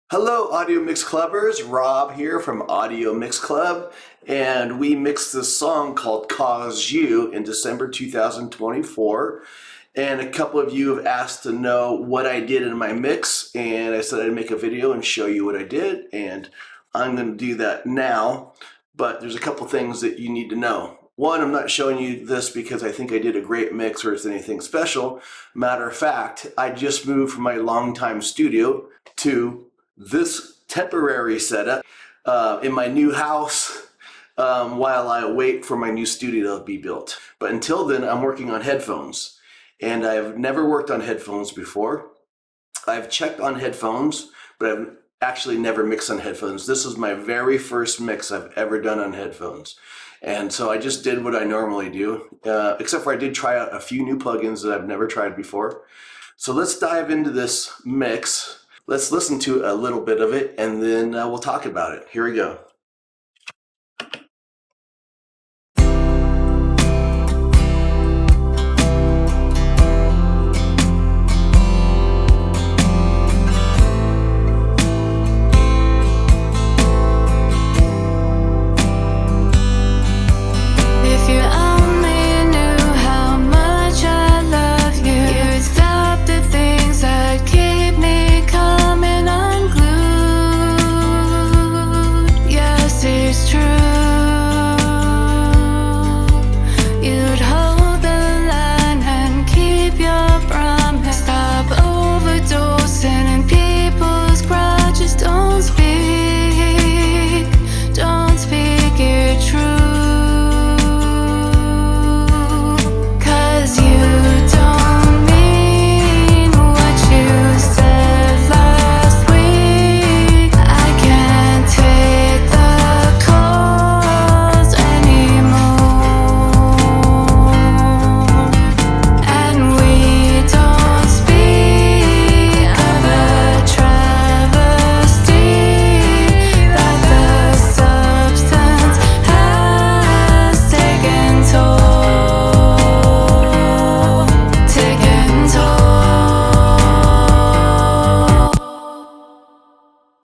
Hello, Audio Mix Clubbers. Rob here from Audio Mix Club, and we mixed this song called Cause You in December 2024. And a couple of you have asked to know what I did in my mix, and I said I'd make a video and show you what I did, and I'm going to do that now. But there's a couple things that you need to know. One, I'm not showing you this because I think I did a great mix or it's anything special. Matter of fact, I just moved from my longtime studio to this temporary setup in my new house while I wait for my new studio to be built. But until then, I'm working on headphones, and I've never worked on headphones before. I've checked on headphones, but I've actually never mixed on headphones. This is my very first mix I've ever done on headphones. And so I just did what I normally do, except for I did try out a few new plugins that I've never tried before. So let's dive into this mix. Let's listen to a little bit of it, and then we'll talk about it. Here we go.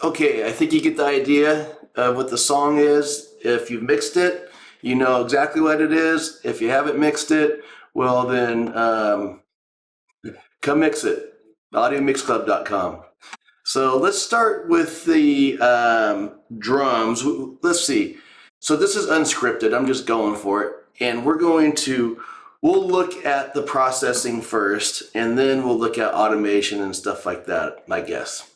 Okay, I think you get the idea of what the song is. If you've mixed it, you know exactly what it is. If you haven't mixed it, well then come mix it. AudioMixClub.com. So let's start with the drums. Let's see. So this is unscripted. I'm just going for it. And we'll look at the processing first, and then we'll look at automation and stuff like that, I guess.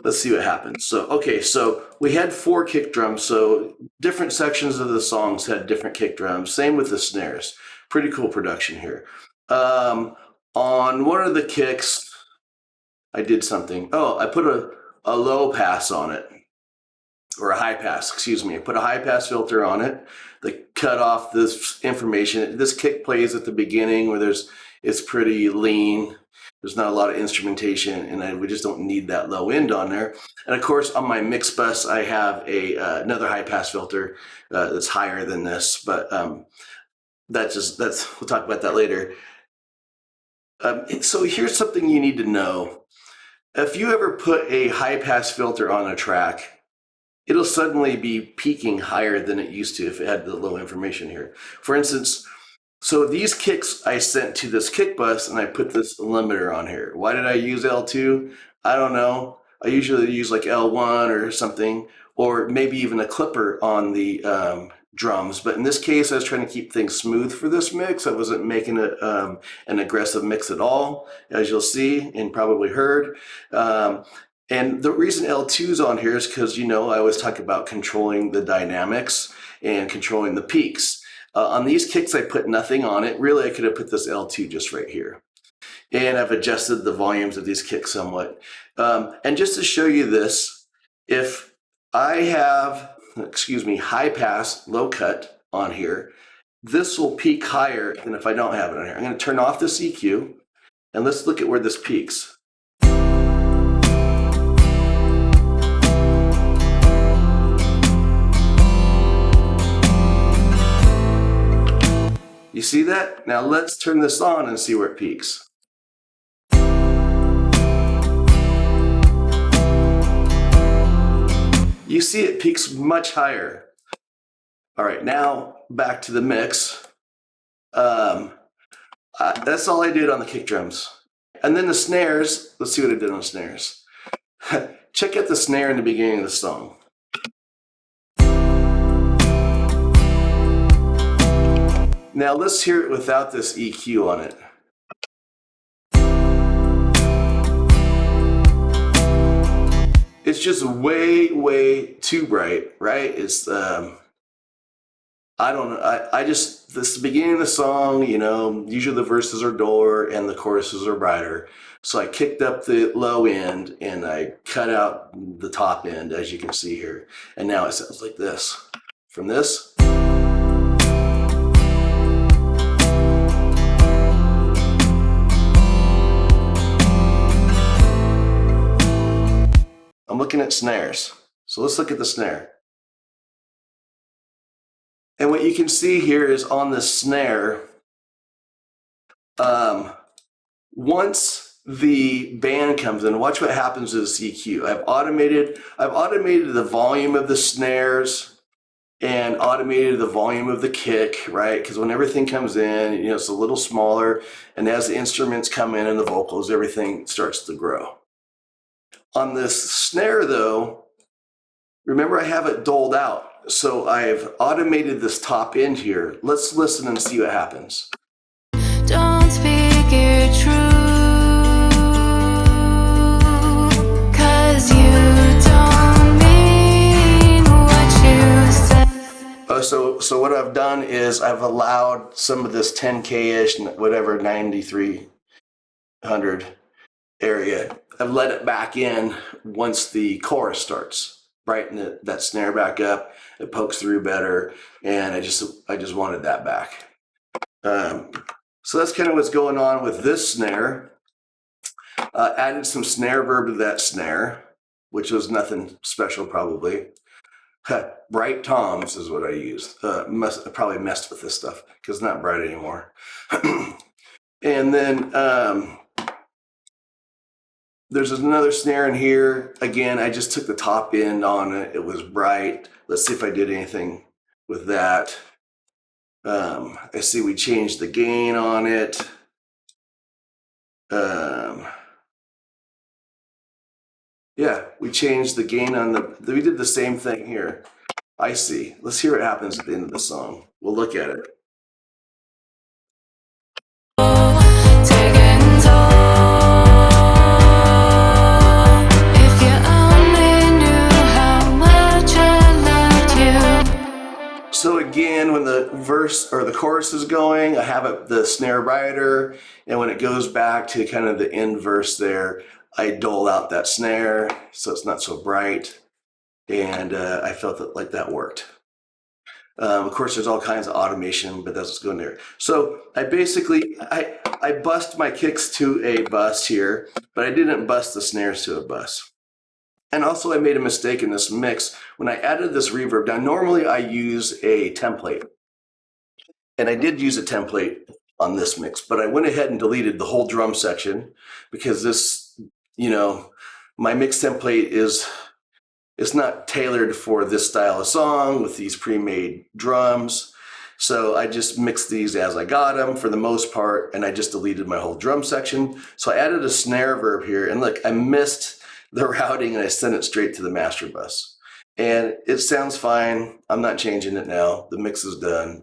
Let's see what happens. So, okay, so we had 4 kick drums. So different sections of the songs had different kick drums. Same with the snares. Pretty cool production here. On one of the kicks, I did something. Oh, I put a low pass on it, or a high pass, excuse me. I put a high pass filter on it that cut off this information. This kick plays at the beginning where it's pretty lean. There's not a lot of instrumentation, and we just don't need that low end on there. And of course, on my mix bus, I have another high pass filter that's higher than this, but we'll talk about that later. So here's something you need to know. If you ever put a high pass filter on a track, it'll suddenly be peaking higher than it used to if it had the low information here. For instance, so these kicks I sent to this kick bus, and I put this limiter on here. Why did I use L2? I don't know. I usually use like L1 or something, or maybe even a clipper on the drums. But in this case, I was trying to keep things smooth for this mix. I wasn't making it an aggressive mix at all, as you'll see and probably heard. And the reason L2 is on here is because, I always talk about controlling the dynamics and controlling the peaks. On these kicks, I put nothing on it. Really, I could have put this L2 just right here. And I've adjusted the volumes of these kicks somewhat. And just to show you this, if I have, high pass, low cut on here, this will peak higher than if I don't have it on here. I'm going to turn off this EQ, and let's look at where this peaks. You see that? Now let's turn this on and see where it peaks. you see it peaks much higher. All right, now back to the mix. That's all I did on the kick drums. And then the snares, let's see what I did on the snares. Check out the snare in the beginning of the song. Now let's hear it without this EQ on it. It's just way, way too bright, right? It's, I don't know, I just, this the beginning of the song, you know, usually the verses are duller and the choruses are brighter. So I kicked up the low end and I cut out the top end, as you can see here. And now it sounds like this. From this. I'm looking at snares. So let's look at the snare. And what you can see here is on the snare, once the band comes in, watch what happens to the EQ. I've automated the volume of the snares and automated the volume of the kick, right? Because when everything comes in, you know, it's a little smaller, and as the instruments come in and the vocals, everything starts to grow. On this snare though, remember I have it doled out. So I've automated this top end here. Let's listen and see what happens. Don't speak it true, 'cause you don't mean what you say. So what I've done is I've allowed some of this 10K-ish, whatever, 9300 area. I've let it back in once the chorus starts. Brighten that snare back up. It pokes through better, and I just wanted that back. So that's kind of what's going on with this snare. Added some snare verb to that snare, which was nothing special probably. Bright toms is what I used. I probably messed with this stuff because it's not bright anymore. And then there's another snare in here. Again, I just took the top end on it. It was bright. Let's see if I did anything with that. I see we changed the gain on it. Yeah, we changed the gain on we did the same thing here. I see. Let's hear what happens at the end of the song. We'll look at it. So again, when the verse or the chorus is going, I have the snare brighter, and when it goes back to kind of the end verse there, I dole out that snare so it's not so bright, and I felt like that worked. Of course, there's all kinds of automation, but that's what's going there. So I basically, I bust my kicks to a bus here, but I didn't bust the snares to a bus. And also I made a mistake in this mix. When I added this reverb, now normally I use a template. And I did use a template on this mix, but I went ahead and deleted the whole drum section because this, you know, my mix template it's not tailored for this style of song with these pre-made drums. So I just mixed these as I got them for the most part, and I just deleted my whole drum section. So I added a snare verb here, and look, I missed the routing and I sent it straight to the master bus. And it sounds fine. I'm not changing it now. The mix is done.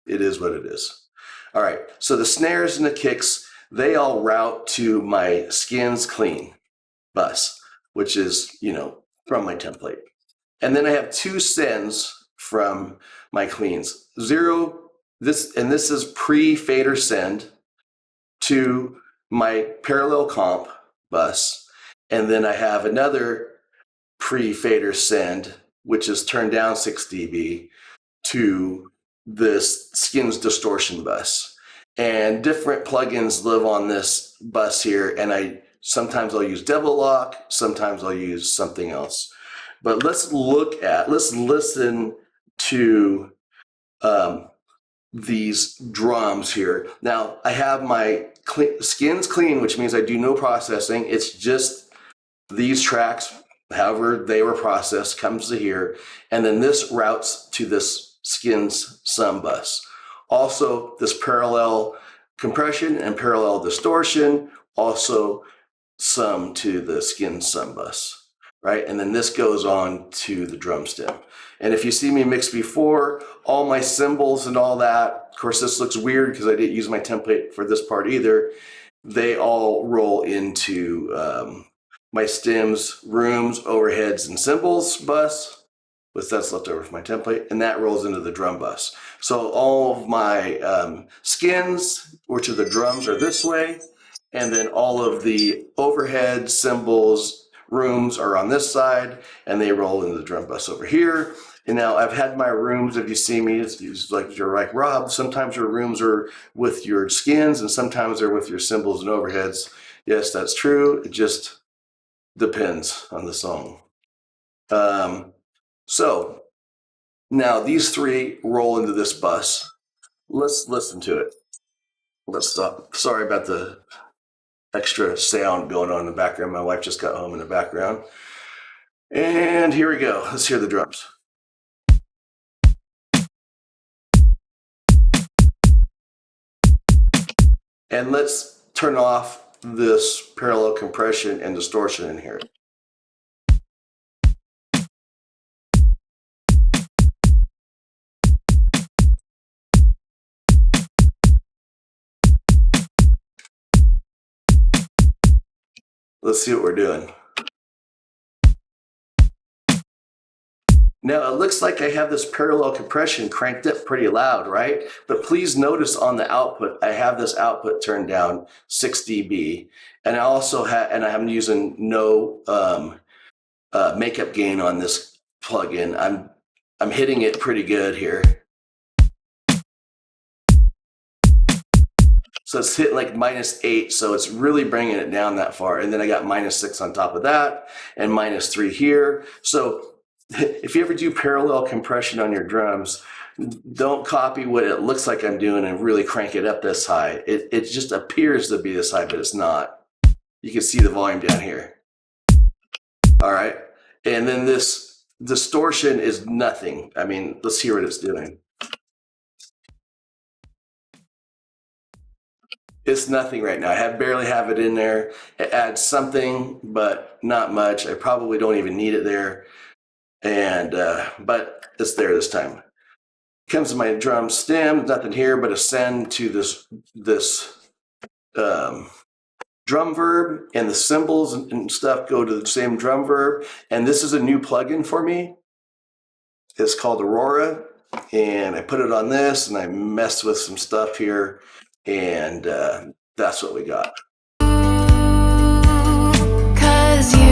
It is what it is. All right, so the snares and the kicks, they all route to my skins clean bus, which is, you know, from my template. And then I have two sends from my cleans. This is pre-fader send to my parallel comp bus. And then I have another pre-fader send, which is turned down 6 dB to this skins distortion bus. And different plugins live on this bus here, and sometimes I'll use Devil Lock, sometimes I'll use something else. But let's listen to these drums here. Now I have my skins clean, which means I do no processing. It's just these tracks however they were processed, comes to here, and then this routes to this skins sum bus. Also, this parallel compression and parallel distortion also sum to the skin sum bus, right? And then this goes on to the drum stem. And if you see me mix before, all my cymbals and all that, of course this looks weird because I didn't use my template for this part either, they all roll into my stems, rooms, overheads, and cymbals bus, with that's left over from my template, and that rolls into the drum bus. So all of my skins, which are the drums, are this way, and then all of the overhead, cymbals, rooms are on this side, and they roll into the drum bus over here. And now I've had my rooms, if you see me, it's like you're like, Rob, sometimes your rooms are with your skins and sometimes they're with your cymbals and overheads. Yes, that's true. It just depends on the song. So now these three roll into this bus. Let's listen to it. Let's stop. Sorry about the extra sound going on in the background. My wife just got home in the background. And here we go. Let's hear the drums. And let's turn off this parallel compression and distortion in here. Let's see what we're doing. Now it looks like I have this parallel compression cranked up pretty loud, right? But please notice on the output, I have this output turned down 6 dB, and I also have, and I'm using no makeup gain on this plugin. I'm hitting it pretty good here. So it's hitting like -8, so it's really bringing it down that far. And then I got -6 on top of that, and -3 here. So if you ever do parallel compression on your drums, don't copy what it looks like I'm doing and really crank it up this high. It just appears to be this high, but it's not. You can see the volume down here. All right. And then this distortion is nothing. I mean, let's hear what it's doing. It's nothing right now. I barely have it in there. It adds something, but not much. I probably don't even need it there. And but it's there this time. Comes to my drum stem, nothing here but a send to this drum verb, and the cymbals and stuff go to the same drum verb. And this is a new plugin for me. It's called Aurora, and I put it on this and I messed with some stuff here, and that's what we got. 'Cause you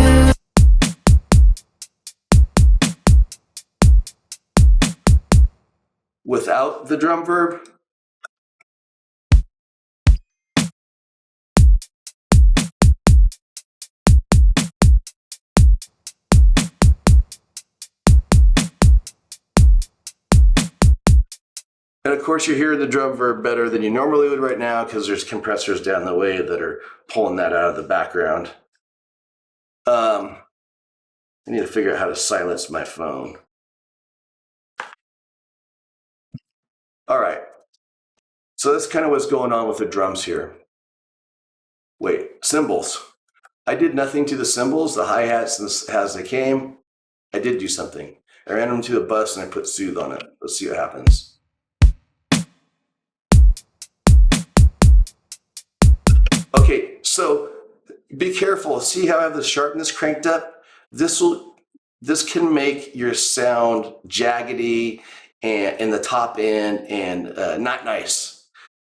Without the drum verb, and of course you're hearing the drum verb better than you normally would right now because there's compressors down the way that are pulling that out of the background. I need to figure out how to silence my phone. All right, so that's kind of what's going on with the drums here. Wait, cymbals. I did nothing to the cymbals, the hi-hats as they came. I did do something. I ran them to the bus and I put soothe on it. Let's see what happens. Okay, so be careful. See how I have the sharpness cranked up? This can make your sound jaggedy and in the top end and not nice.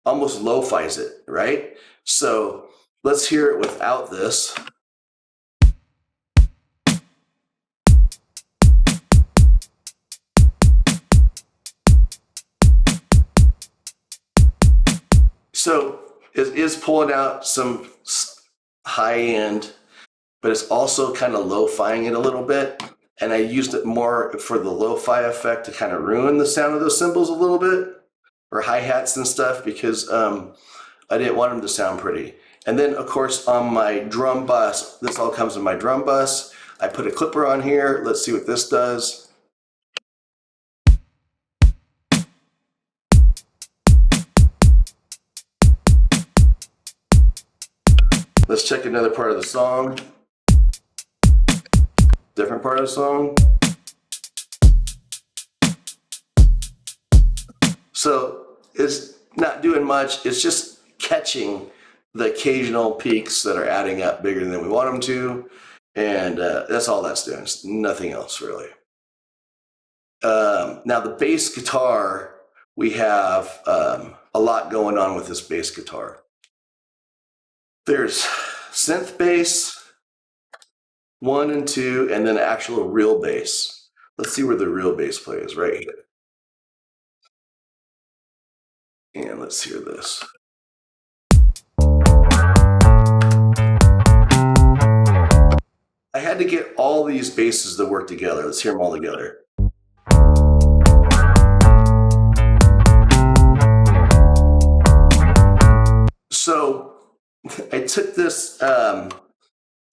Almost lo-fi's it, right? So let's hear it without this. So it is pulling out some high end, but it's also kind of lo-fiing it a little bit. And I used it more for the lo-fi effect to kind of ruin the sound of those cymbals a little bit, or hi-hats and stuff, because I didn't want them to sound pretty. And then of course on my drum bus, this all comes in my drum bus, I put a clipper on here. Let's see what this does. Let's check another part of the song. Different part of the song. So it's not doing much. It's just catching the occasional peaks that are adding up bigger than we want them to. And that's all that's doing. It's nothing else really. Now the bass guitar, we have a lot going on with this bass guitar. There's synth bass, 1 and 2, and then actual real bass. Let's see where the real bass plays, right here. And let's hear this. I had to get all these basses to work together. Let's hear them all together. So I took this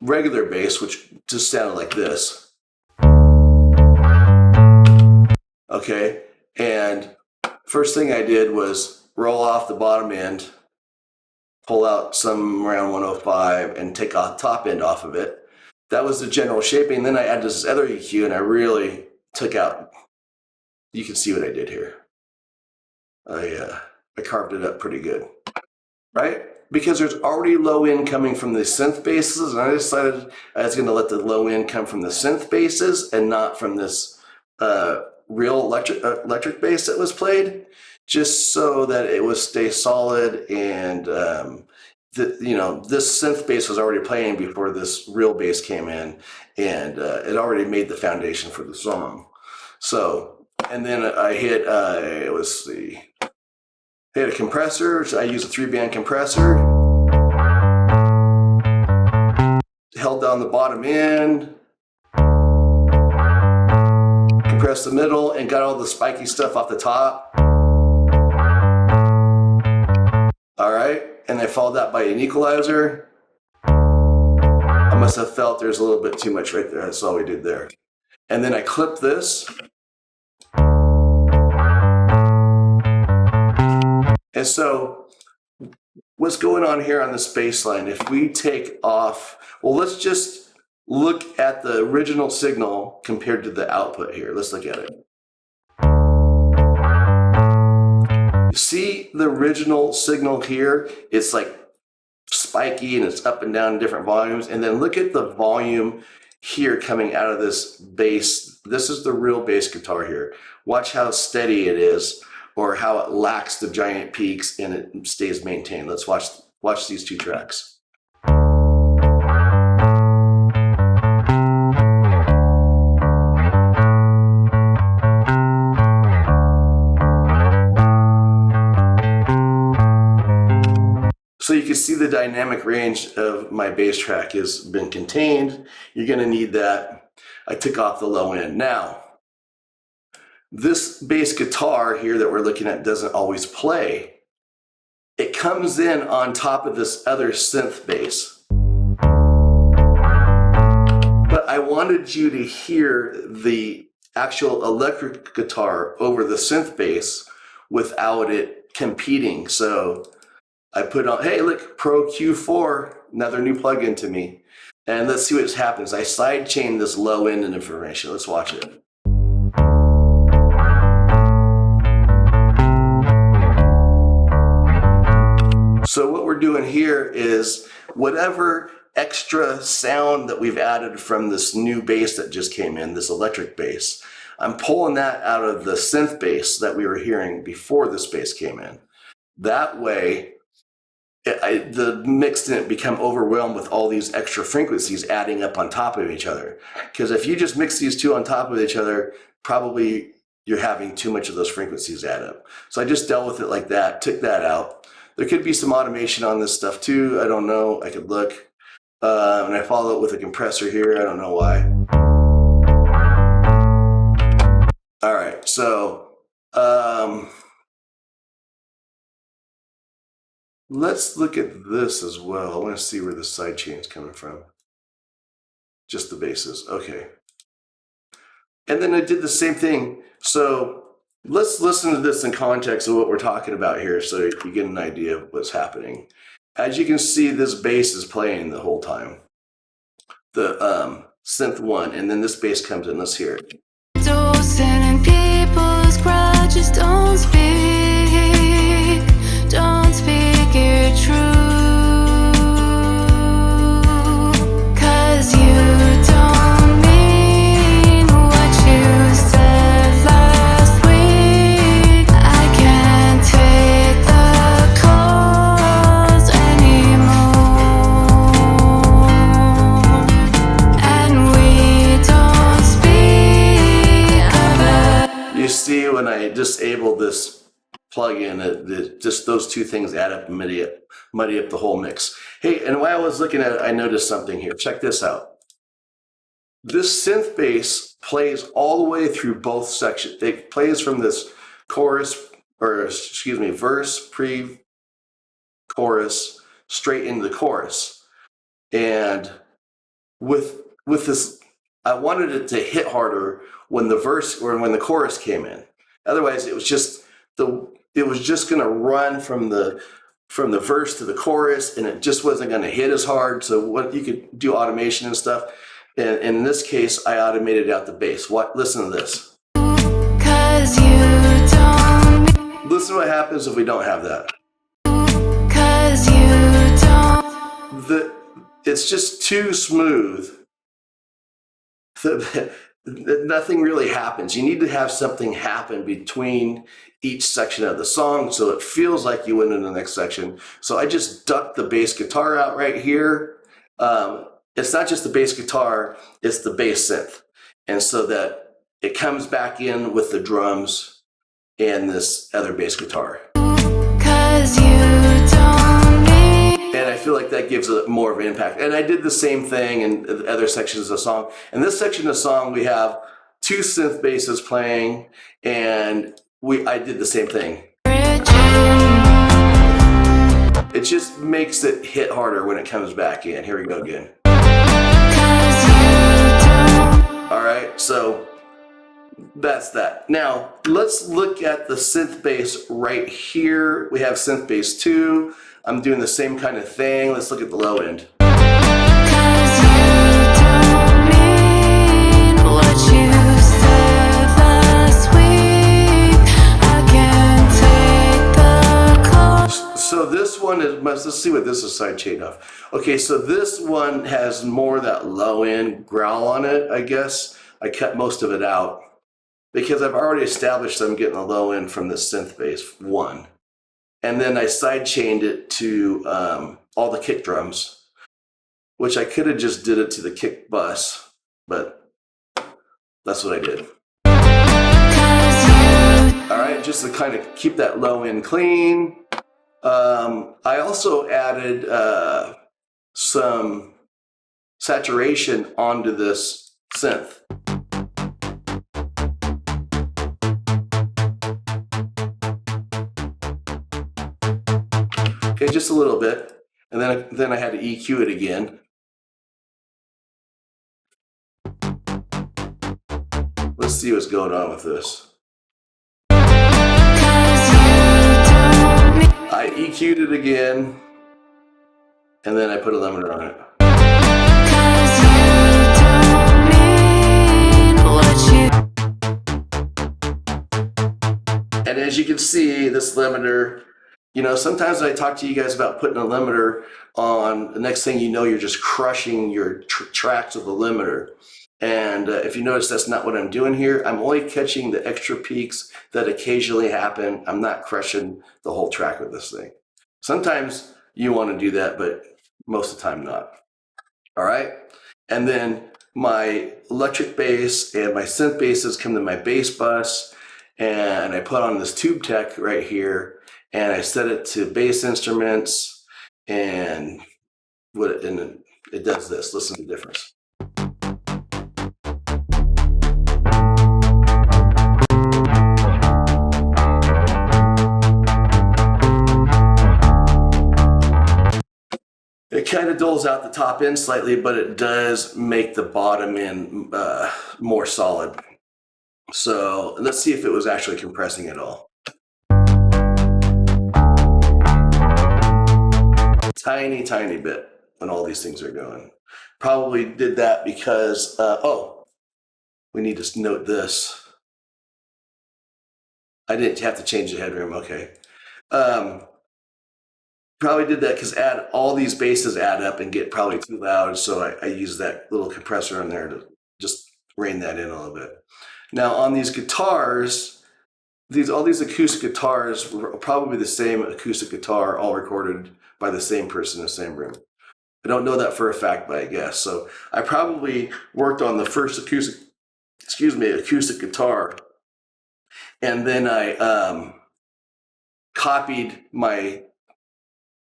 regular bass, which just sounded like this. Okay, and first thing I did was roll off the bottom end, pull out some around 105, and take a top end off of it. That was the general shaping. Then I added this other EQ, and I really took out. You can see what I did here. I carved it up pretty good, right? Because there's already low end coming from the synth basses, and I decided I was going to let the low end come from the synth basses and not from this real electric bass that was played, just so that it would stay solid. And this synth bass was already playing before this real bass came in, and it already made the foundation for the song. So, and then I hit hit a compressor. So I used a 3-band compressor. Held down the bottom end. Compressed the middle and got all the spiky stuff off the top. All right, and I followed that by an equalizer. I must have felt there's a little bit too much right there. That's all we did there. And then I clipped this. And so what's going on here on this bass line, if we take off, well, let's just look at the original signal compared to the output here. Let's look at it. See the original signal here? It's like spiky and it's up and down in different volumes. And then look at the volume here coming out of this bass. This is the real bass guitar here. Watch how steady it is, or how it lacks the giant peaks and it stays maintained. Let's watch these two tracks. So you can see the dynamic range of my bass track has been contained. You're gonna need that. I took off the low end. Now, this bass guitar here that we're looking at doesn't always play. It comes in on top of this other synth bass. But I wanted you to hear the actual electric guitar over the synth bass without it competing. So I put on, hey, look, Pro Q4, another new plugin to me. And let's see what happens. I sidechain this low end information. Let's watch it. So what we're doing here is whatever extra sound that we've added from this new bass that just came in, this electric bass, I'm pulling that out of the synth bass that we were hearing before this bass came in. That way, the mix didn't become overwhelmed with all these extra frequencies adding up on top of each other. Because if you just mix these two on top of each other, probably you're having too much of those frequencies add up. So I just dealt with it like that, took that out. There could be some automation on this stuff too. I don't know. I could look. And I follow it with a compressor here. I don't know why. All right. So let's look at this as well. I want to see where the sidechain is coming from. Just the basses, okay. And then I did the same thing. So let's listen to this in context of what we're talking about here so you get an idea of what's happening. As you can see, this bass is playing the whole time. The synth 1, and then this bass comes in. Let's hear it. Dosing and people's grudges, don't speak your truth, 'cause you don't mean what you said last week. I can't take the calls anymore, and we don't speak of it. You see, when I disabled this plug-in, just those two things add up and muddy up the whole mix. Hey, and while I was looking at it, I noticed something here. Check this out. This synth bass plays all the way through both sections. It plays from this verse, pre-chorus, straight into the chorus. And with this, I wanted it to hit harder when the verse or when the chorus came in. Otherwise, it was just going to run from the verse to the chorus, and it just wasn't going to hit as hard. So what you could do automation and stuff. And in this case, I automated out the bass. Listen to this. 'Cause you don't, Listen to what happens if we don't have that. 'cause you don't. It's just too smooth. Nothing really happens. You need to have something happen between each section of the song so it feels like you went into the next section. So I just ducked the bass guitar out right here. It's not just the bass guitar, it's the bass synth. And so that it comes back in with the drums and this other bass guitar. 'Cause you don't need. And I feel like that gives it more of an impact. And I did the same thing in the other sections of the song. In this section of the song, we have two synth basses playing, and I did the same thing. It just makes it hit harder when it comes back in. Here we go again. All right, so that's that. Now, let's look at the synth bass right here. We have synth bass 2. I'm doing the same kind of thing. Let's look at the low end. So this one is, let's see what this is sidechained off. Okay, so this one has more of that low end growl on it, I guess. I cut most of it out because I've already established I'm getting the low end from the synth bass 1. And then I sidechained it to all the kick drums, which I could have just did it to the kick bus, but that's what I did. All right, just to kind of keep that low end clean. I also added some saturation onto this synth. Okay, just a little bit, and then I had to EQ it again. Let's see what's going on with this. I EQ'd it again, and then I put a limiter on it. And as you can see, this limiter, sometimes I talk to you guys about putting a limiter on, the next thing you know, you're just crushing your tracks with the limiter. And if you notice, that's not what I'm doing here. I'm only catching the extra peaks that occasionally happen. I'm not crushing the whole track with this thing. Sometimes you want to do that, but most of the time not. All right. And then my electric bass and my synth basses come to my bass bus, and I put on this tube tech right here, and I set it to bass instruments, and it does this. Listen to the difference. It kind of dulls out the top end slightly, but it does make the bottom end more solid. So let's see if it was actually compressing at all. Tiny, tiny bit when all these things are going. Probably did that because, we need to note this. I didn't have to change the headroom, okay. Probably did that because all these basses add up and get probably too loud, so I use that little compressor on there to just rein that in a little bit. Now on these guitars, all these acoustic guitars were probably the same acoustic guitar, all recorded by the same person in the same room. I don't know that for a fact, but I guess. So I probably worked on the first acoustic guitar, and then I copied my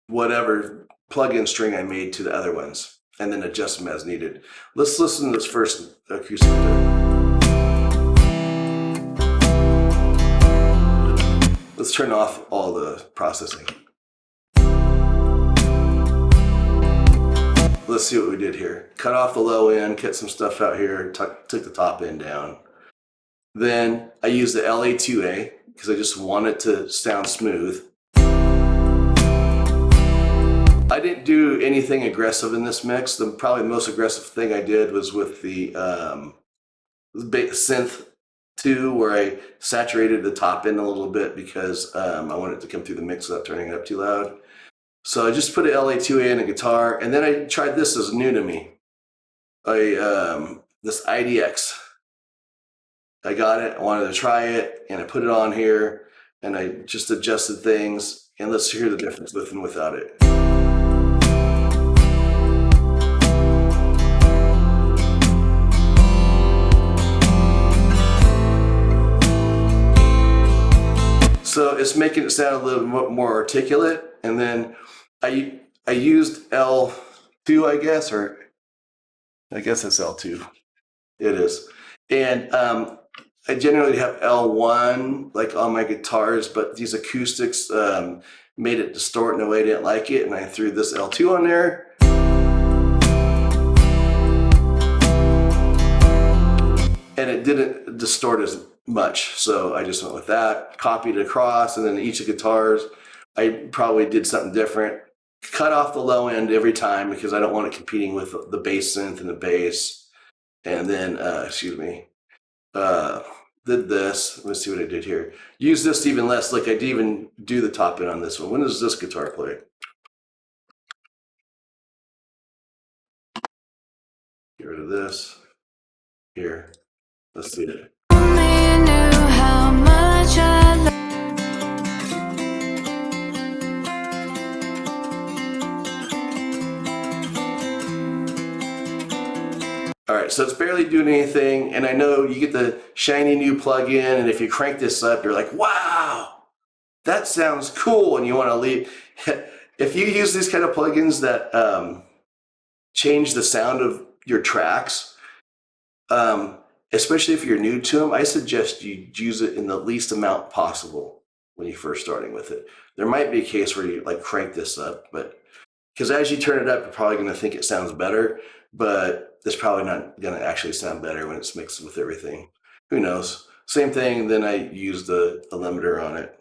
whatever plug-in string I made to the other ones, and then adjust them as needed. Let's listen to this first acoustic guitar. Let's turn off all the processing. Let's see what we did here. Cut off the low end, cut some stuff out here, took the top end down. Then I used the LA2A because I just wanted to sound smooth. I didn't do anything aggressive in this mix. Probably the most aggressive thing I did was with the synth 2, where I saturated the top end a little bit because I wanted it to come through the mix without turning it up too loud. So I just put an LA2A in a guitar, and then I tried this as new to me. This IDX. I got it, I wanted to try it, and I put it on here, and I just adjusted things, and let's hear the difference with and without it. So it's making it sound a little bit more articulate, and then I used L2, I guess, or I guess it's L2. It is. And I generally have L1 like on my guitars, but these acoustics made it distort in a way I didn't like it, and I threw this L2 on there. And it didn't distort as much, so I just went with that, copied it across, and then each of the guitars, I probably did something different. Cut off the low end every time because I don't want it competing with the bass synth and the bass. And then, did this. Let's see what I did here. Use this even less, like I did even do the top end on this one. When does this guitar play? Get rid of this. Here, let's see it. Only knew how much I loved. All right, so it's barely doing anything, and I know you get the shiny new plug-in, and if you crank this up, you're like, wow, that sounds cool, and you want to leave. If you use these kind of plugins that change the sound of your tracks, especially if you're new to them, I suggest you use it in the least amount possible when you're first starting with it. There might be a case where you like crank this up, but because as you turn it up, you're probably going to think it sounds better, but it's probably not going to actually sound better when it's mixed with everything. Who knows? Same thing, then I used the limiter on it.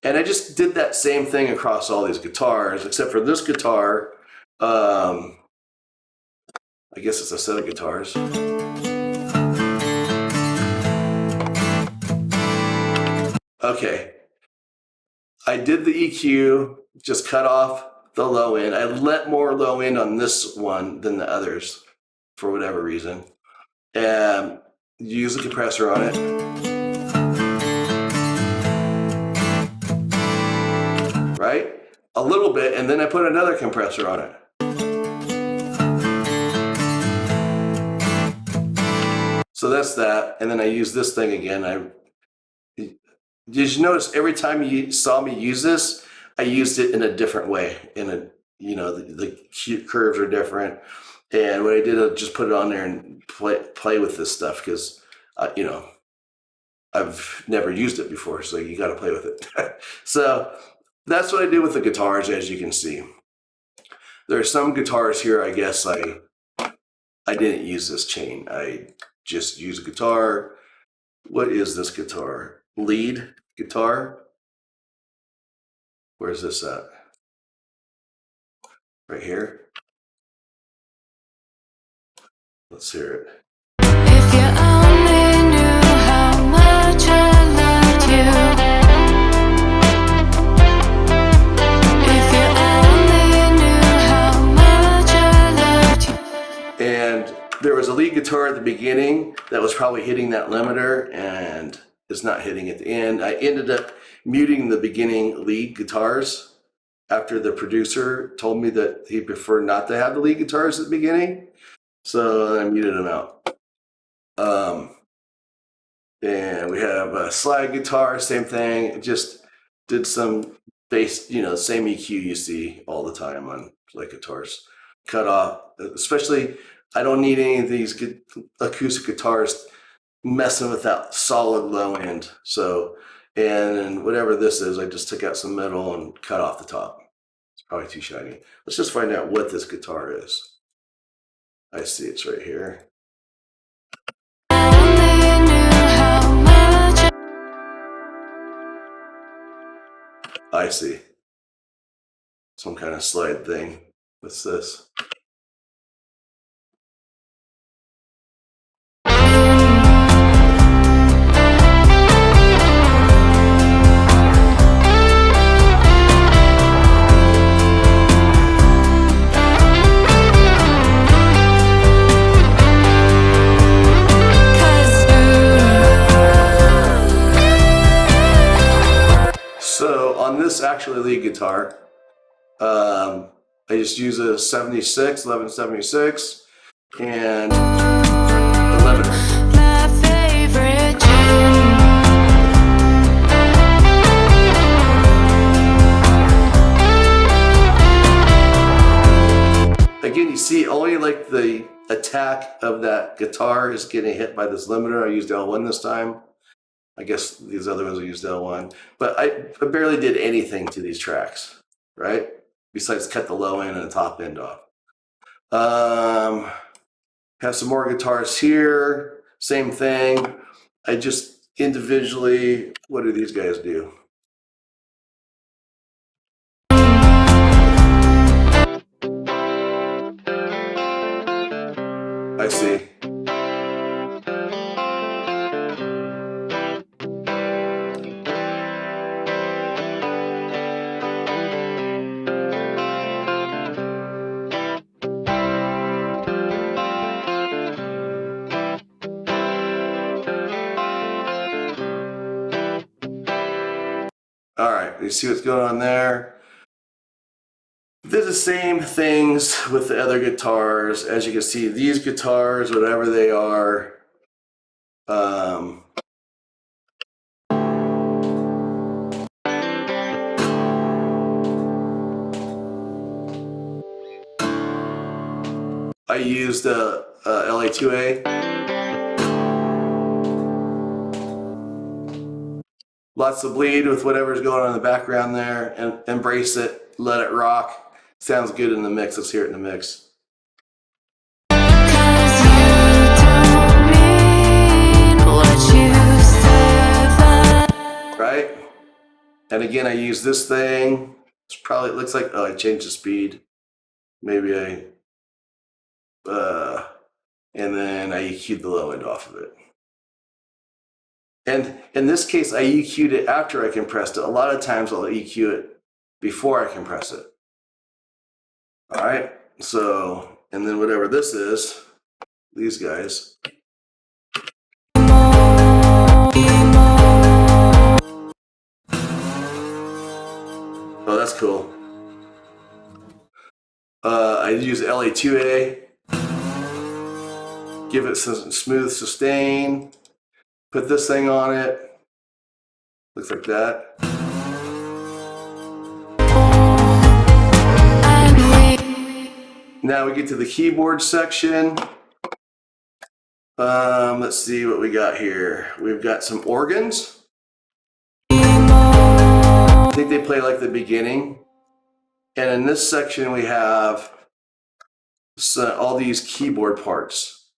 And I just did that same thing across all these guitars, except for this guitar. I guess it's a set of guitars. Okay. I did the EQ, just cut off the low end. I let more low end on this one than the others for whatever reason. And use the compressor on it. Right? A little bit, and then I put another compressor on it. So that's that, and then I use this thing again. Did you notice every time you saw me use this, I used it in a different way. The curves are different, and what I did, I just put it on there and play with this stuff because, I've never used it before, so you got to play with it. So that's what I did with the guitars, as you can see. There are some guitars here, I guess I didn't use this chain. I just use a guitar. What is this guitar? Lead guitar? Where's this at? Right here. Let's hear it. If you only knew how much I loved you. If you only knew how much I loved you. And there was a lead guitar at the beginning that was probably hitting that limiter and it's not hitting at the end. I ended up muting the beginning lead guitars after the producer told me that he preferred not to have the lead guitars at the beginning. So I muted them out. And we have a slide guitar, same thing. Just did some bass, same EQ you see all the time on like guitars. Cut off, especially I don't need any of these acoustic guitars messing with that solid low end. So, and whatever this is, I just took out some metal and cut off the top. It's probably too shiny. Let's just find out what this guitar is. I see it's right here. I see. Some kind of slide thing. What's this? So on this actually lead guitar, I just use a 1176 and 11. My favorite gin. Again, you see only like the attack of that guitar is getting hit by this limiter. I used L1 this time. I guess these other ones I used L1, but I barely did anything to these tracks, right? Besides cut the low end and the top end off. Have some more guitars here, same thing. I just individually, what do these guys do? I see. All right, you see what's going on there? They're the same things with the other guitars. As you can see, these guitars, whatever they are, I used a LA2A. Lots of bleed with whatever's going on in the background there, and embrace it, let it rock. Sounds good in the mix. Let's hear it in the mix. Right? And again, I use this thing. It's probably, it looks like, oh, I changed the speed. Maybe and then I EQ'd the low end off of it. And in this case, I EQ'd it after I compressed it. A lot of times I'll EQ it before I compress it. All right, so, and then whatever this is, these guys. Oh, that's cool. I use LA2A. Give it some smooth sustain. Put this thing on it. Looks like that. Now we get to the keyboard section. Let's see what we got here. We've got some organs. I think they play like the beginning. And in this section, we have all these keyboard parts.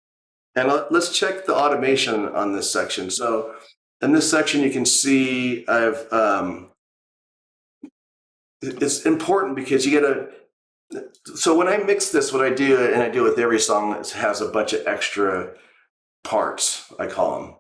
And let's check the automation on this section. So in this section, you can see it's important because you gotta, so when I mix this, what I do, and I do with every song that has a bunch of extra parts, I call them.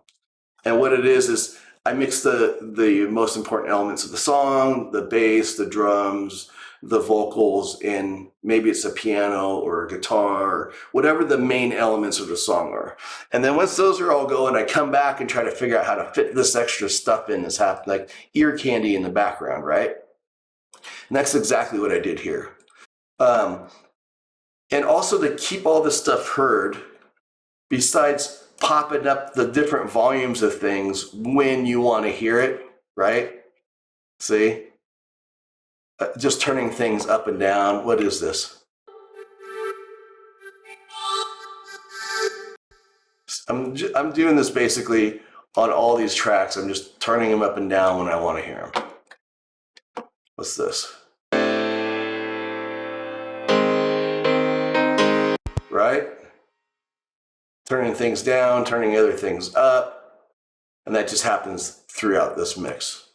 And what it is I mix the most important elements of the song, the bass, the drums, the vocals, and maybe it's a piano or a guitar, or whatever the main elements of the song are. And then once those are all going, I come back and try to figure out how to fit this extra stuff in that's happening, like ear candy in the background, right? And that's exactly what I did here. And also to keep all this stuff heard, besides popping up the different volumes of things when you want to hear it, right? See? Just turning things up and down. What is this? I'm doing this basically on all these tracks. I'm just turning them up and down when I want to hear them. What's this? Right? Turning things down, turning other things up, and that just happens throughout this mix.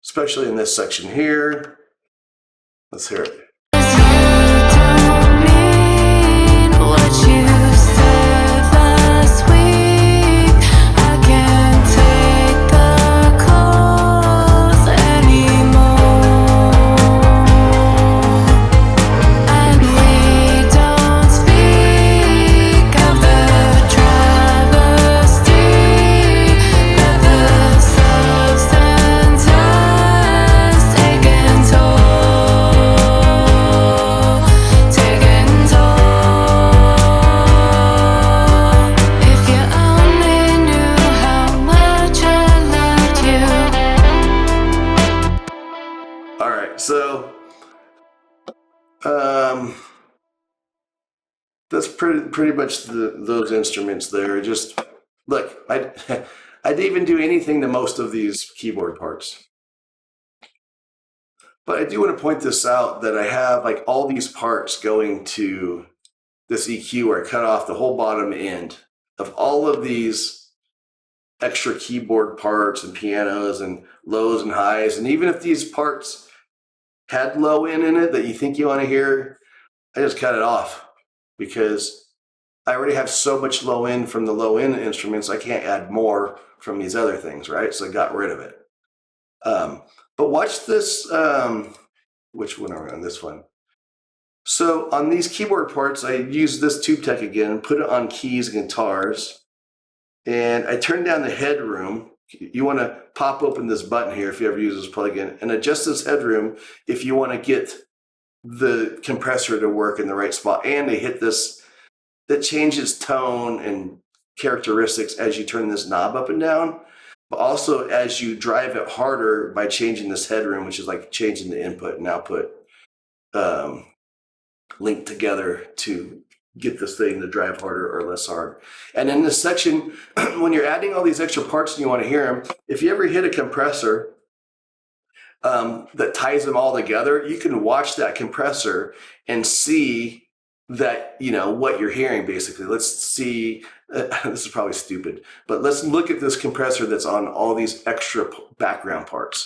Especially in this section here. Let's hear it. So that's pretty much those instruments there. Just look, I'd even do anything to most of these keyboard parts. But I do want to point this out that I have like all these parts going to this EQ where I cut off the whole bottom end of all of these extra keyboard parts and pianos and lows and highs. And even if these parts had low end in it that you think you want to hear, I just cut it off because I already have so much low end from the low end instruments. I can't add more from these other things, right? So I got rid of it. But watch this. Which one are we on? This one. So on these keyboard parts, I use this tube tech again, put it on keys and guitars, and I turn down the headroom. You want to pop open this button here if you ever use this plugin and adjust this headroom if you want to get the compressor to work in the right spot and to hit this that changes tone and characteristics as you turn this knob up and down, but also as you drive it harder by changing this headroom, which is like changing the input and output linked together to get this thing to drive harder or less hard. And in this section, when you're adding all these extra parts and you want to hear them, if you ever hit a compressor that ties them all together, you can watch that compressor and see that, you know, what you're hearing basically. Let's see, this is probably stupid, but let's look at this compressor that's on all these extra background parts.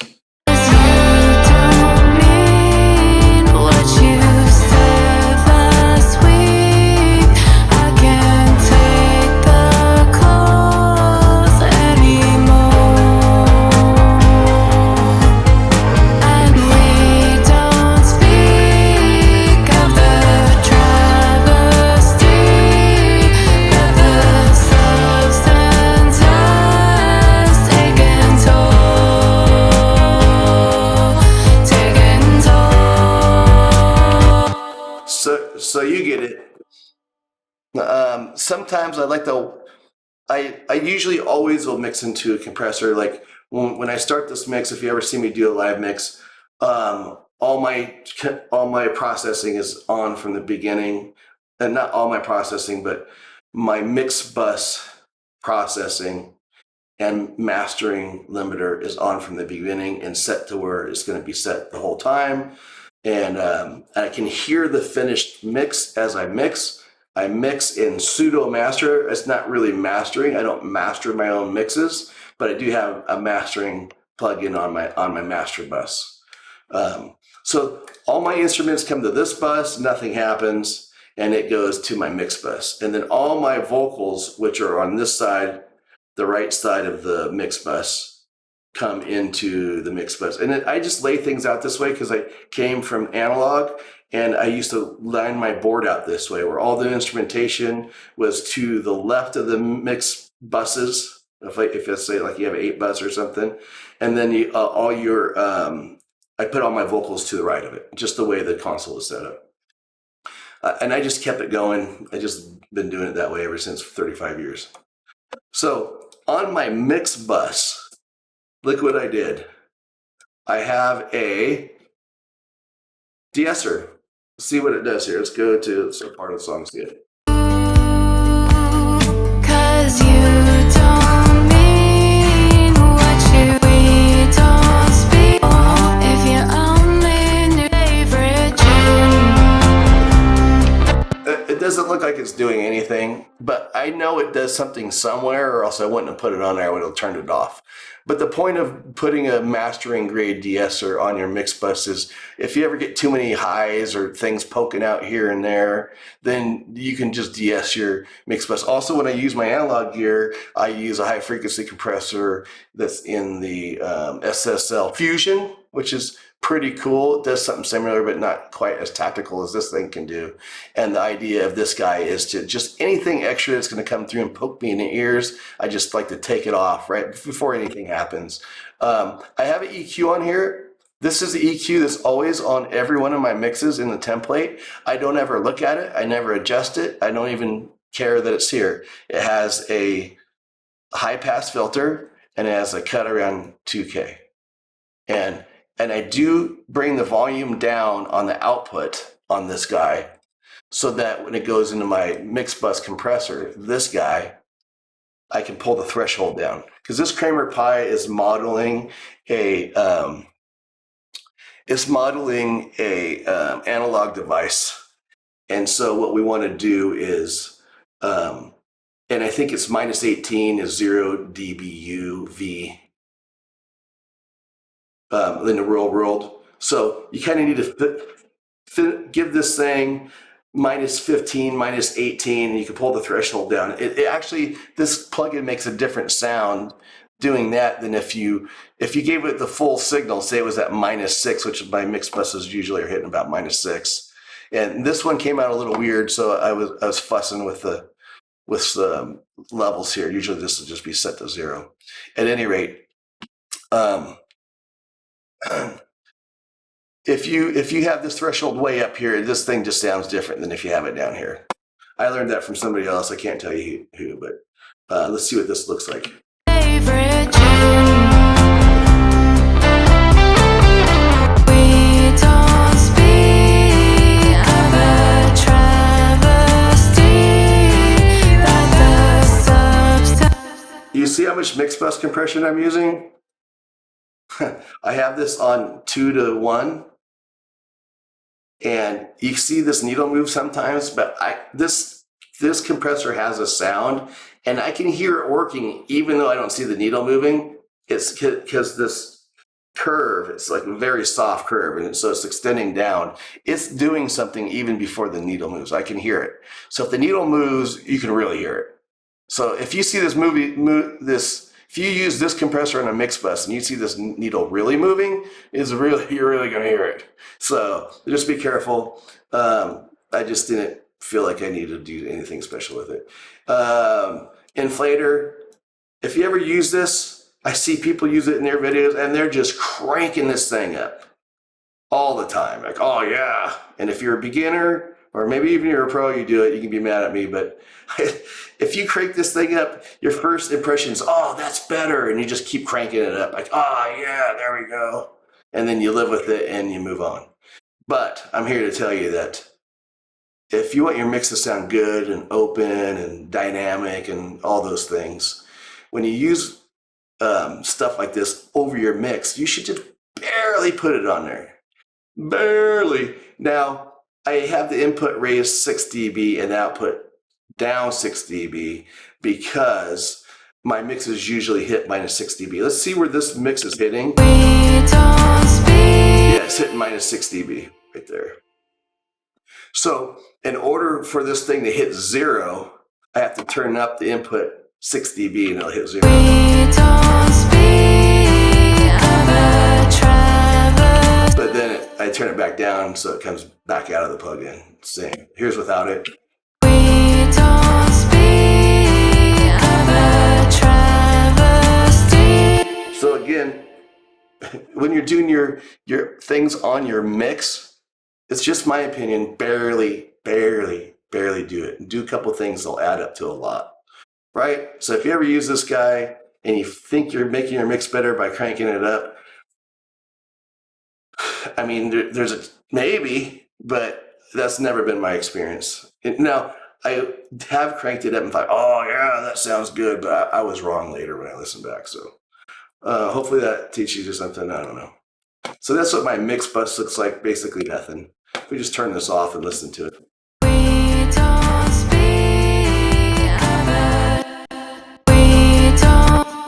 So you get it. Sometimes I usually always will mix into a compressor. Like when I start this mix, if you ever see me do a live mix, all my processing is on from the beginning, and not all my processing, but my mix bus processing and mastering limiter is on from the beginning and set to where it's going to be set the whole time. And I can hear the finished mix as I mix. I mix in pseudo master. It's not really mastering. I don't master my own mixes, but I do have a mastering plugin on my master bus. So all my instruments come to this bus, nothing happens, and it goes to my mix bus. And then all my vocals, which are on this side, the right side of the mix bus, come into the mix bus. And I just lay things out this way because I came from analog, and I used to line my board out this way, where all the instrumentation was to the left of the mix buses. If I say like you have an 8 bus or something, and then I put all my vocals to the right of it, just the way the console is set up. And I just kept it going. I just been doing it that way ever since, 35 years. So on my mix bus, look what I did. I have a de-esser. See what it does here. Let's go to part of the song, see it. 'Cause you don't mean what we don't speak. If you only knew favorite tune. It doesn't look like it's doing anything, but I know it does something somewhere, or else I wouldn't have put it on there. I would have turned it off. But the point of putting a mastering grade de-esser on your mix bus is if you ever get too many highs or things poking out here and there, then you can just de-ess your mix bus. Also, when I use my analog gear, I use a high frequency compressor that's in the SSL Fusion, which is pretty cool. It does something similar, but not quite as tactical as this thing can do. And the idea of this guy is to just anything extra that's going to come through and poke me in the ears, I just like to take it off right before anything happens. I have an EQ on here. This is the EQ that's always on every one of my mixes in the template. I don't ever look at it. I never adjust it. I don't even care that it's here. It has a high pass filter and it has a cut around 2K. And I do bring the volume down on the output on this guy so that when it goes into my mix bus compressor, this guy, I can pull the threshold down. Because this Kramer Pi is modeling a analog device. And so what we want to do is, and I think it's -18 is 0 dBu V. In the real world. So you kind of need to give this thing -15, -18, and you can pull the threshold down. It actually, this plugin makes a different sound doing that than if you gave it the full signal, say it was at -6, which my mix buses usually are hitting about -6. And this one came out a little weird, so I was fussing with the levels here. Usually this will just be set to 0. At any rate, if you have this threshold way up here, this thing just sounds different than if you have it down here. I learned that from somebody else. I can't tell you who, but let's see what this looks like. Favorite tune. We don't speak of a travesty, but the substance. You see how much mix bus compression I'm using? I have this on 2:1, and you see this needle move sometimes, but this compressor has a sound, and I can hear it working even though I don't see the needle moving. It's because this curve, it's like a very soft curve, and so it's extending down. It's doing something even before the needle moves. I can hear it. So if the needle moves, you can really hear it. So if you see this if you use this compressor on a mix bus and you see this needle really moving, you're really going to hear it. So just be careful. I just didn't feel like I needed to do anything special with it. Inflator, if you ever use this, I see people use it in their videos and they're just cranking this thing up all the time. Like, oh yeah. And if you're a beginner, or maybe even you're a pro, you do it, you can be mad at me, but if you crank this thing up, your first impression is, oh, that's better, and you just keep cranking it up, like, oh yeah, there we go. And then you live with it and you move on. But I'm here to tell you that if you want your mix to sound good and open and dynamic and all those things, when you use stuff like this over your mix, you should just barely put it on there. Barely. Now, I have the input raised 6 dB and output down 6 dB because my mixes usually hit minus 6 dB. Let's see where this mix is hitting. Yeah, it's hitting minus 6 dB right there. So in order for this thing to hit 0, I have to turn up the input 6 dB and it'll hit 0. But then I turn it back down so it comes back out of the plugin. Same. Here's without it. So again, when you're doing your things on your mix, it's just my opinion, barely do it. And do a couple things that'll add up to a lot, right? So if you ever use this guy and you think you're making your mix better by cranking it up, I mean, there's a maybe, but that's never been my experience. Now, I have cranked it up and thought, oh yeah, that sounds good, but I was wrong later when I listened back. So hopefully that teaches you something. I don't know. So that's what my mix bus looks like, basically nothing. If we just turn this off and listen to it.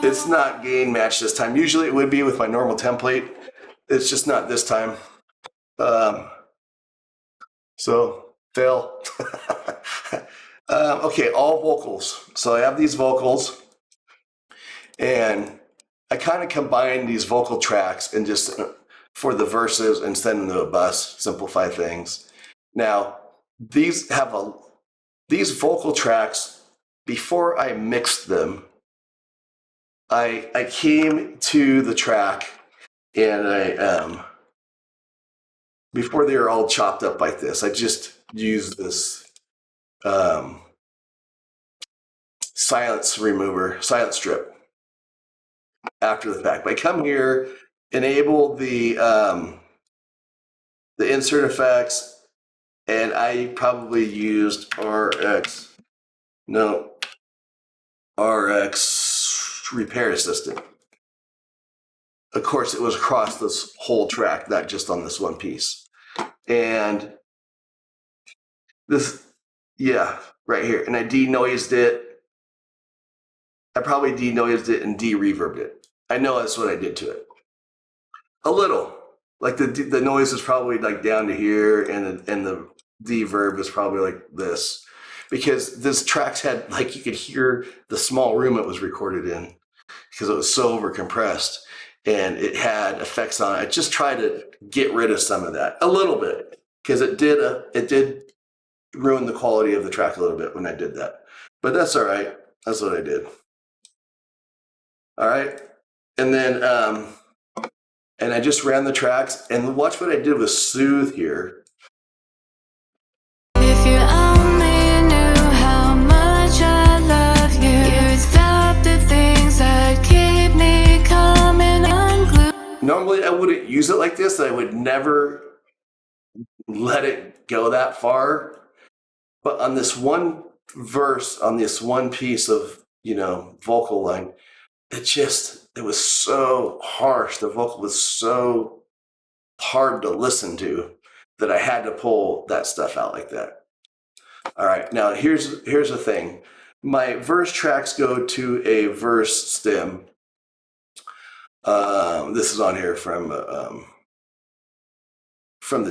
It's not gain match this time. Usually it would be with my normal template. It's just not this time. So fail. Okay, all vocals. So I have these vocals and I kind of combine these vocal tracks and just for the verses and send them to a bus, simplify things. Now, these vocal tracks, before I mixed them, I came to the track and I before they were all chopped up like this, I just used this silence strip after the fact. But I come here, enable the insert effects, and I probably used RX Repair Assistant. Of course, it was across this whole track, not just on this one piece. And this, yeah, right here. And I denoised it. I probably denoised it and de-reverbed it. I know that's what I did to it. A little. Like the noise is probably like down to here, and the reverb is probably like this. Because this tracks had, like, you could hear the small room it was recorded in because it was so over compressed. And it had effects on it. I just tried to get rid of some of that a little bit because it did ruin the quality of the track a little bit when I did that. But that's all right. That's what I did. All right. And then and I just ran the tracks and watch what I did with Soothe here. If you only knew how much I love you, you'd stop the things that keep me coming unglued. Normally I wouldn't use it like this. I would never let it go that far. But on this one verse, on this one piece of, vocal line, it was so harsh. The vocal was so hard to listen to that I had to pull that stuff out like that. All right, now here's the thing. My verse tracks go to a verse stem. This is on here from the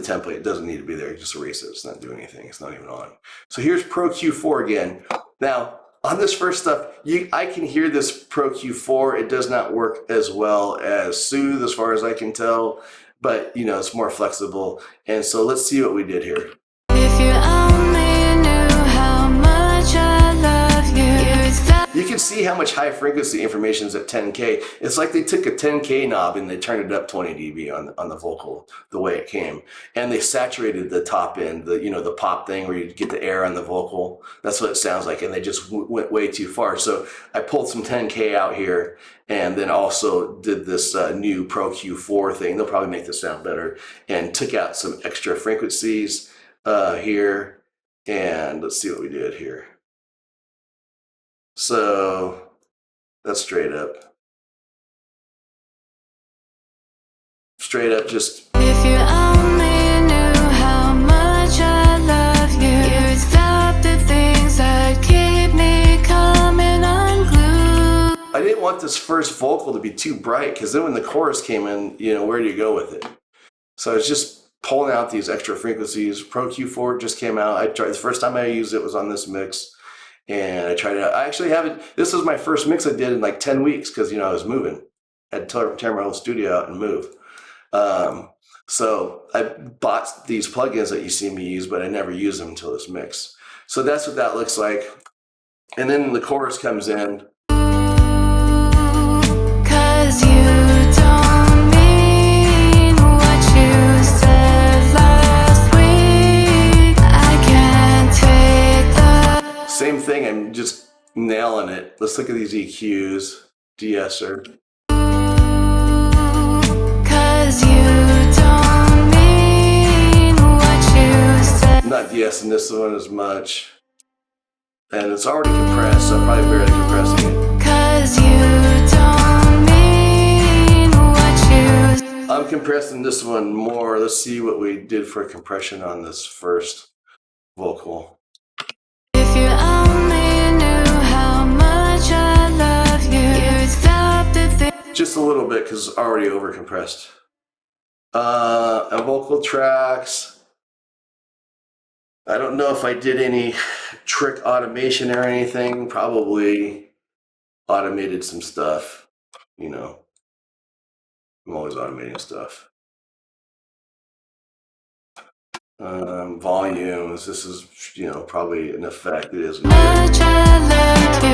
template. It doesn't need to be there. Just erase it. It's not doing anything. It's not even on. So here's Pro Q4 again. Now, on this first stuff, I can hear this Pro Q4. It does not work as well as Soothe as far as I can tell, but it's more flexible. And so let's see what we did here. If you only knew how much I love you, you'd stop. You can see how much high frequency information is at 10K. It's like they took a 10K knob and they turned it up 20 dB on the vocal, the way it came. And they saturated the top end, the pop thing where you get the air on the vocal. That's what it sounds like. And they just went way too far. So I pulled some 10K out here and then also did this new Pro Q4 thing. They'll probably make this sound better. And took out some extra frequencies here. And let's see what we did here. So that's straight up. straight up just. If you only knew how much I love you, you'd stop the things that keep me coming unglued. I didn't want this first vocal to be too bright, because then when the chorus came in, you know, where do you go with it? So I was just pulling out these extra frequencies. Pro Q4 just came out. I tried the first time I used it was on this mix, and I tried it out. I actually haven't. This was my first mix I did in like 10 weeks because, you know, I was moving. I had to tear my whole studio out and move. So I bought these plugins that you see me use, but I never use them until this mix. So that's what that looks like. And then the chorus comes in. 'Cause you don't mean what you said last week. I can't take the Same thing, I'm just nailing it. Let's look at these EQs. De-esser. 'Cause you don't mean what you said. I'm not de-essing this one as much. And it's already compressed, so I'm probably barely compressing it. 'Cause you don't mean what you. I'm compressing this one more. Let's see what we did for compression on this first vocal. If you only knew how much I love you, you'd stop the thing. Just a little bit because it's already over compressed. And vocal tracks. I don't know if I did any trick automation or anything. Probably automated some stuff. You know, I'm always automating stuff. Volumes. This is, you know, probably an effect. It is. Much I loved you.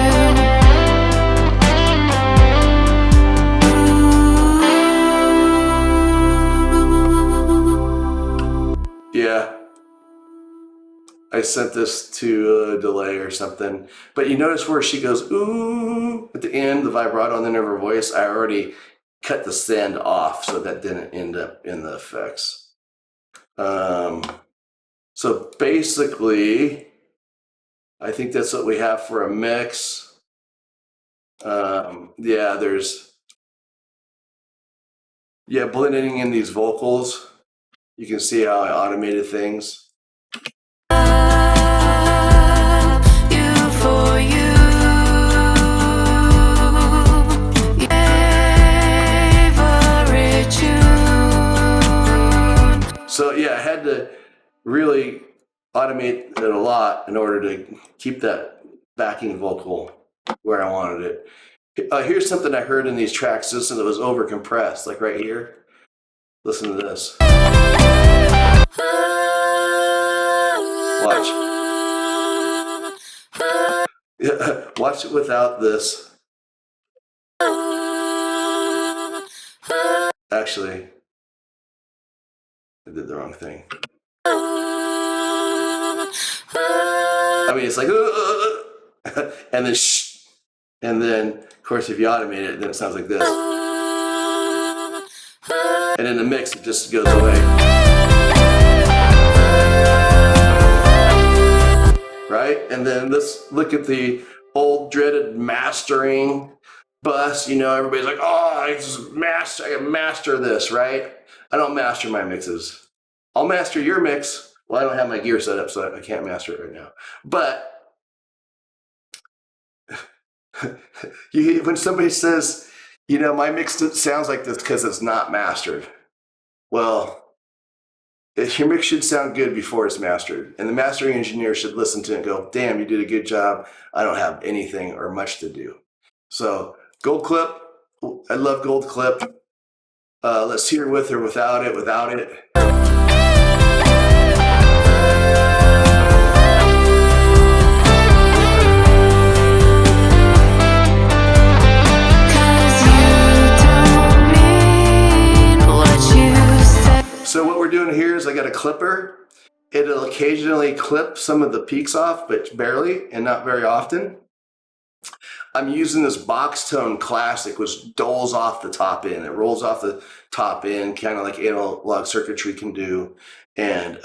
Yeah. I sent this to a delay or something. But you notice where she goes, ooh, at the end, the vibrato on the end of her voice, I already cut the send off, so that didn't end up in the effects. So basically, I think that's what we have for a mix. Yeah, blending in these vocals. You can see how I automated things. So yeah, I had to really automate it a lot in order to keep that backing vocal where I wanted it. Here's something I heard in these tracks. Listen, it was over compressed, like right here. Listen to this. Watch. Watch it without this. Actually, I did the wrong thing. I mean, it's like, and then shh, and then, of course, if you automate it, then it sounds like this. And in the mix, it just goes away. Right? And then let's look at the old dreaded mastering bus. You know, everybody's like, oh, I can master this, right? I don't master my mixes. I'll master your mix. Well, I don't have my gear set up, so I can't master it right now. But when somebody says, you know, my mix sounds like this because it's not mastered. Well, your mix should sound good before it's mastered. And the mastering engineer should listen to it and go, damn, you did a good job. I don't have anything or much to do. So gold clip, I love gold clip. Let's hear with or without it, without it. So what we're doing here is I got a clipper. It'll occasionally clip some of the peaks off, but barely and not very often. I'm using this box tone classic, which doles off the top end. It rolls off the top end, kind of like analog circuitry can do. And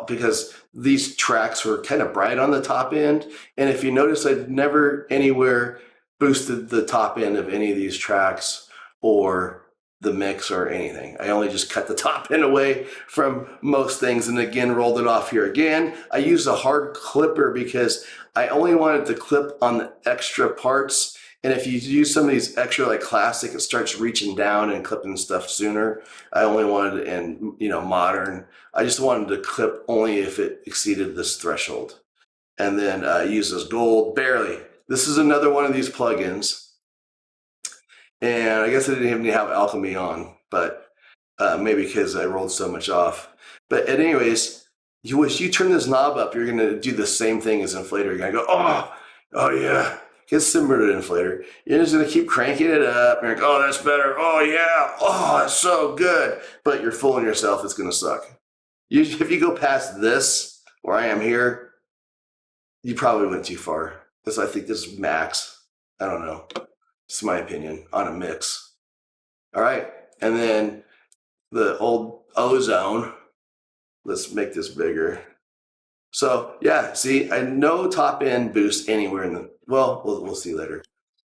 because these tracks were kind of bright on the top end. And if you notice, I've never anywhere boosted the top end of any of these tracks or the mix or anything. I only just cut the top end away from most things and again rolled it off here again. I used a hard clipper because I only wanted to clip on the extra parts. And if you use some of these extra like classic, it starts reaching down and clipping stuff sooner. I only wanted, and modern, I just wanted to clip only if it exceeded this threshold. And then use this gold, barely. This is another one of these plugins. And I guess I didn't even have alchemy on, but maybe because I rolled so much off. But anyways, as you turn this knob up, you're going to do the same thing as inflator. You're going to go, oh yeah. It's similar to inflator. You're just going to keep cranking it up. And you're like, oh, that's better. Oh yeah. Oh, that's so good. But you're fooling yourself. It's going to suck. If you go past this, where I am here, you probably went too far. Because I think this is max. I don't know. It's my opinion on a mix. All right, and then the old ozone. Let's make this bigger. So yeah, see, I no top end boost anywhere in the, well, we'll see later.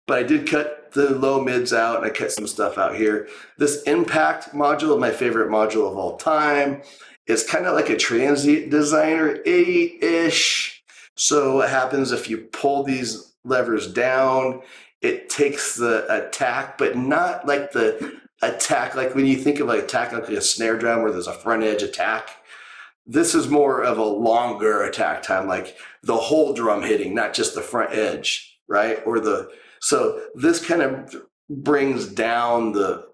But I did cut the low mids out and I cut some stuff out here. This impact module, my favorite module of all time. It's kind of like a transient designer 8-ish. So what happens if you pull these levers down, it takes the attack, but not like the attack, like when you think of like attack like a snare drum where there's a front edge attack. This is more of a longer attack time, like the whole drum hitting, not just the front edge, right? So this kind of brings down the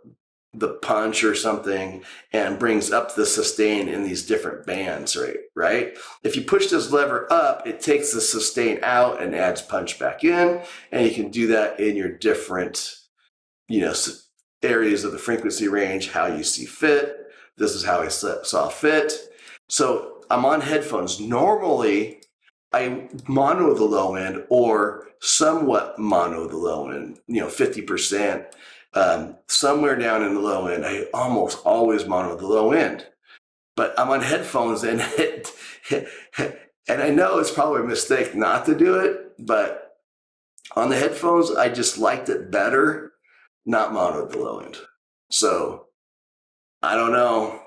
punch or something and brings up the sustain in these different bands, right? If you push this lever up, it takes the sustain out and adds punch back in, and you can do that in your different, areas of the frequency range, how you see fit. This is how I saw fit. So I'm on headphones. Normally, I mono the low end or somewhat mono the low end, 50%. Somewhere down in the low end, I almost always mono the low end. But I'm on headphones and and I know it's probably a mistake not to do it, but on the headphones, I just liked it better, not mono the low end. So I don't know.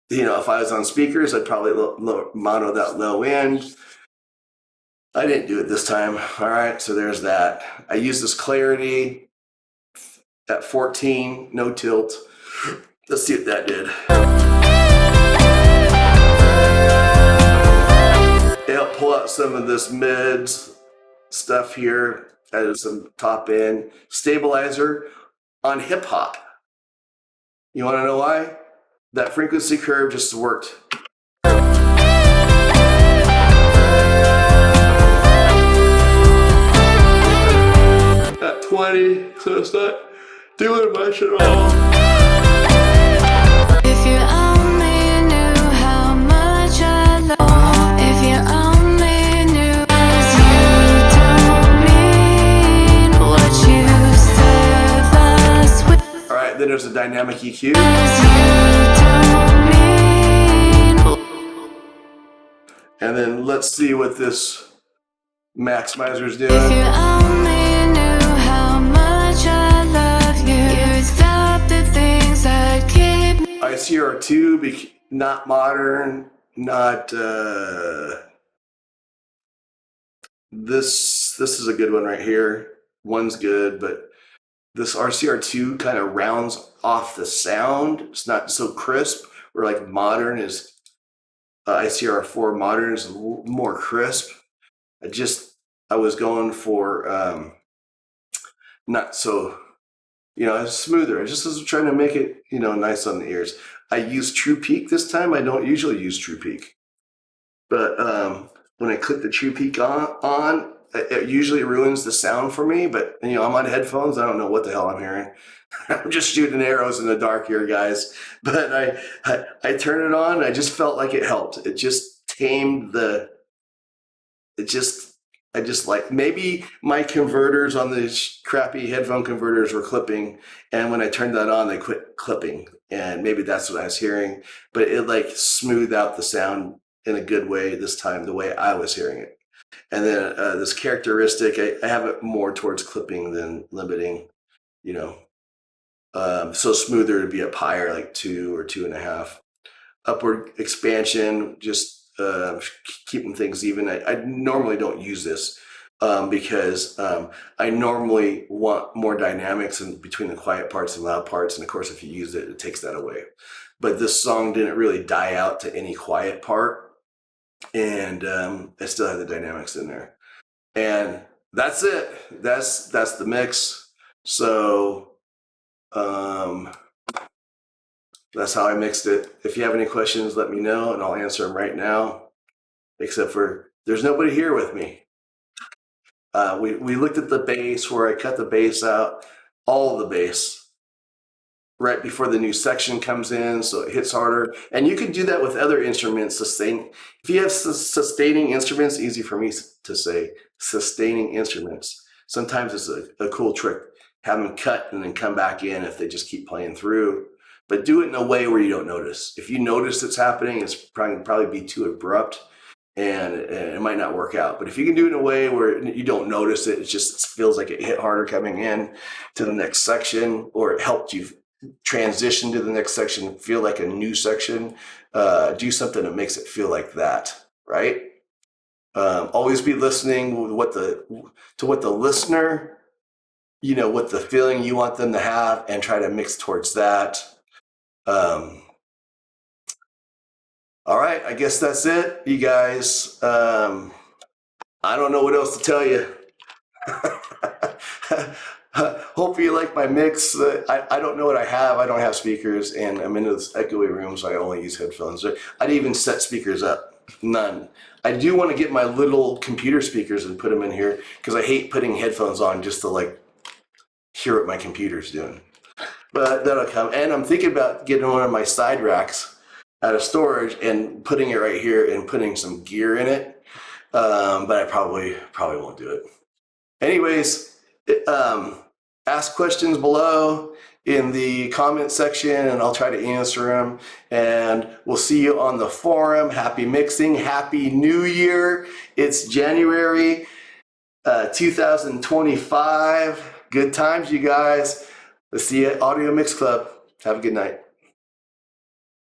If I was on speakers, I'd probably mono that low end. I didn't do it this time. All right, so there's that. I used this clarity at 14, no tilt. Let's see what that did. It helped pull out some of this mids stuff here, added some top end. Stabilizer on hip hop. You want to know why? That frequency curve just worked. At 20, so it's not doing much at all. If you only knew how much I love, if you only knew, 'cause you don't mean what you said last week. All right, then there's a dynamic EQ. 'Cause you don't mean. And then let's see what this maximizer is doing. If you only knew how much I love you, you'd stop the things that keep. ICR2, not modern, not this is a good one right here. One's good, but this RCR2 kind of rounds off the sound. It's not so crisp, where like modern is ICR4 modern is a little more crisp. I was going for not so, it's smoother. I just was trying to make it, nice on the ears. I used True Peak this time. I don't usually use True Peak. But when I click the True Peak on, it usually ruins the sound for me. But, I'm on headphones. I don't know what the hell I'm hearing. I'm just shooting arrows in the dark here, guys. But I turned it on. And I just felt like it helped. It just tamed I just like, maybe my converters on these crappy headphone converters were clipping, and when I turned that on, they quit clipping, and maybe that's what I was hearing. But it like smoothed out the sound in a good way this time, the way I was hearing it. And then this characteristic, I have it more towards clipping than limiting, So smoother to be up higher, like 2 or 2.5. Upward expansion, just keeping things even. I normally don't use this because I normally want more dynamics in between the quiet parts and loud parts. And of course, if you use it, it takes that away. But this song didn't really die out to any quiet part. And I still have the dynamics in there. And that's it. That's the mix. So that's how I mixed it. If you have any questions, let me know and I'll answer them right now. Except for there's nobody here with me. We looked at the bass where I cut the bass out, all of the bass, right before the new section comes in, so it hits harder. And you can do that with other instruments. If you have sustaining instruments, easy for me to say, sustaining instruments. Sometimes it's a cool trick. Have them cut and then come back in if they just keep playing through. But do it in a way where you don't notice. If you notice it's happening, it's probably be too abrupt and it might not work out. But if you can do it in a way where you don't notice it, it just feels like it hit harder coming in to the next section, or it helped you transition to the next section, feel like a new section, do something that makes it feel like that, right? Always be listening to what the listener, what the feeling you want them to have, and try to mix towards that. All right, I guess that's it, you guys. I don't know what else to tell you. Hopefully you like my mix. I don't know what I have. I don't have speakers, and I'm in this echoey room, so I only use headphones. I didn't even set speakers up. None. I do want to get my little computer speakers and put them in here because I hate putting headphones on just to hear what my computer's doing. But that'll come. And I'm thinking about getting one of my side racks out of storage and putting it right here and putting some gear in it. But I probably won't do it. Anyways, ask questions below in the comment section and I'll try to answer them. And we'll see you on the forum. Happy mixing. Happy New Year. It's January 2025. Good times, you guys. Let's see you at Audio Mix Club. Have a good night.